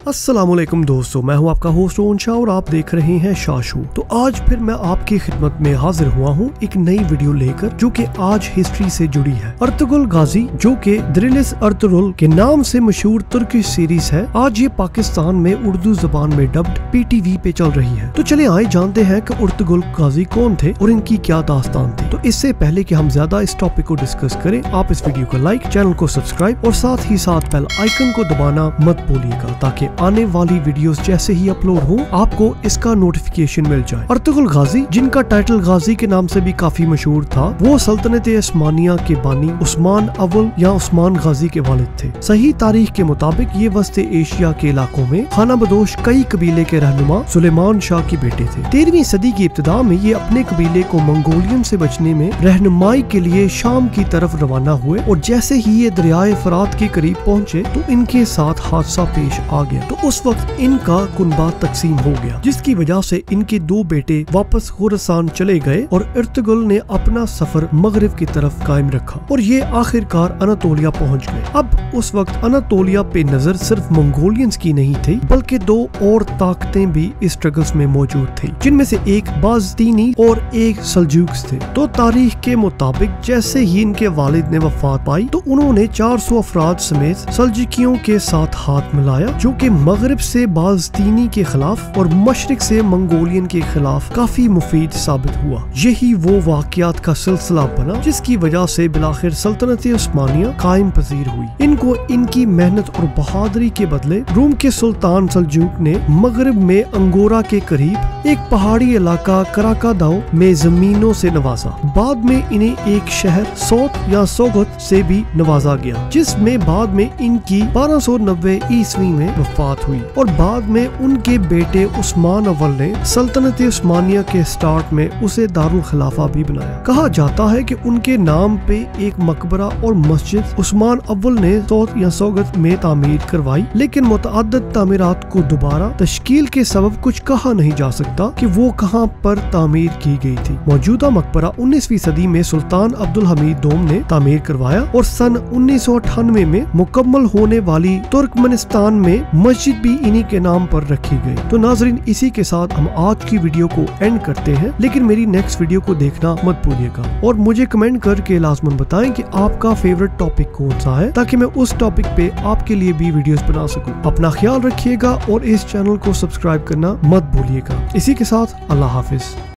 अस्सलाम वालेकुम दोस्तों, मैं हूं आपका होस्ट रोहन शाह और आप देख रहे हैं शाशू। तो आज फिर मैं आपकी खिदमत में हाजिर हुआ हूं एक नई वीडियो लेकर जो कि आज हिस्ट्री से जुड़ी है। अर्तुगरुल गाजी जो कि द्रिलिस अर्तुगरुल के नाम से मशहूर तुर्किश सीरीज है, आज ये पाकिस्तान में उर्दू जबान में डब्ड PTV पे चल रही है। तो चले आए जानते हैं कि अर्तुगरुल गाजी कौन थे और इनकी क्या दास्तान थी। तो इससे पहले कि हम ज्यादा इस टॉपिक को डिस्कस करें, आप इस वीडियो को लाइक, चैनल को सब्सक्राइब और साथ ही साथ बेल आइकन को दबाना मत भूलिएगा ताकि आने वाली वीडियोस जैसे ही अपलोड हो आपको इसका नोटिफिकेशन मिल जाए। अर्तुगरुल गाजी, जिनका टाइटल गाजी के नाम से भी काफी मशहूर था, वो सल्तनत उस्मानिया के बानी उस्मान अव्वल या उस्मान गाजी के वालिद थे। सही तारीख के मुताबिक ये वस्ते एशिया के इलाकों में खाना बदोश कई कबीले के रहनुमा सुलेमान शाह के बेटे थे। 13वीं सदी की इब्तिदा में ये अपने कबीले को मंगोलियन से बचने में रहनुमाई के लिए शाम की तरफ रवाना हुए और जैसे ही ये दरियाए फरात के करीब पहुंचे तो इनके साथ हादसा पेश आ गया। तो उस वक्त इनका कुनबा तकसीम हो गया, जिसकी वजह से इनके दो बेटे वापस खुरासान चले गए और अर्तुगरुल ने अपना सफर मगरिब की तरफ कायम रखा और ये आखिरकार अनातोलिया पहुंच गए। अब उस वक्त अनातोलिया पे नजर सिर्फ मंगोलियंस की नहीं थी, बल्कि दो और ताकतें भी इस स्ट्रगल्स में मौजूद थी, जिनमें से एक बाज़तीनी और एक सल्जूक्स थे। तो तारीख के मुताबिक जैसे ही इनके वालिद ने वफात पाई तो उन्होंने 400 अफराद समेत सल्जुकियों के साथ हाथ मिलाया, जो कि मगरिब से बाज़तीनी के खिलाफ और मशरिक से मंगोलियन के खिलाफ काफी मुफीद साबित हुआ। यही वो वाकयात का सिलसिला बना जिसकी वजह से बिलाखिर सल्तनत उस्मानिया कायम पजीर हुई। इनको इनकी मेहनत और बहादुरी के बदले रूम के सुल्तान सल्जूक ने मगरिब में अंगोरा के करीब एक पहाड़ी इलाका कराकादाओ में जमीनों से नवाजा। बाद में इन्हें एक शहर सौत या सोगत से भी नवाजा गया, जिसमें बाद में इनकी 1290 ईस्वी में वफात हुई और बाद में उनके बेटे उस्मान अव्वल ने सल्तनत उस्मानिया के स्टार्ट में उसे दारुल खिलाफा भी बनाया। कहा जाता है कि उनके नाम पे एक मकबरा और मस्जिद उस्मान अव्वल ने सौत या सोगत में तामीर करवाई, लेकिन मुतअद्दिद तामीरात को दोबारा तश्कील के सबब कुछ कहा नहीं जा सकता कि वो कहां पर तामीर की गई थी। मौजूदा मकबरा 19वीं सदी में सुल्तान अब्दुल हमीद दोम ने तामीर करवाया और सन 1998 में मुकम्मल होने वाली तुर्कमेनिस्तान में मस्जिद भी इन्हीं के नाम पर रखी गई। तो नाजरीन, इसी के साथ हम आज की वीडियो को एंड करते हैं, लेकिन मेरी नेक्स्ट वीडियो को देखना मत भूलिएगा और मुझे कमेंट करके लाजमन बताएं कि आपका फेवरेट टॉपिक कौन सा है, ताकि मैं उस टॉपिक पे आपके लिए भी वीडियोस बना सकूं। अपना ख्याल रखिएगा और इस चैनल को सब्सक्राइब करना मत भूलिएगा। इसी के साथ अल्लाह हाफिज।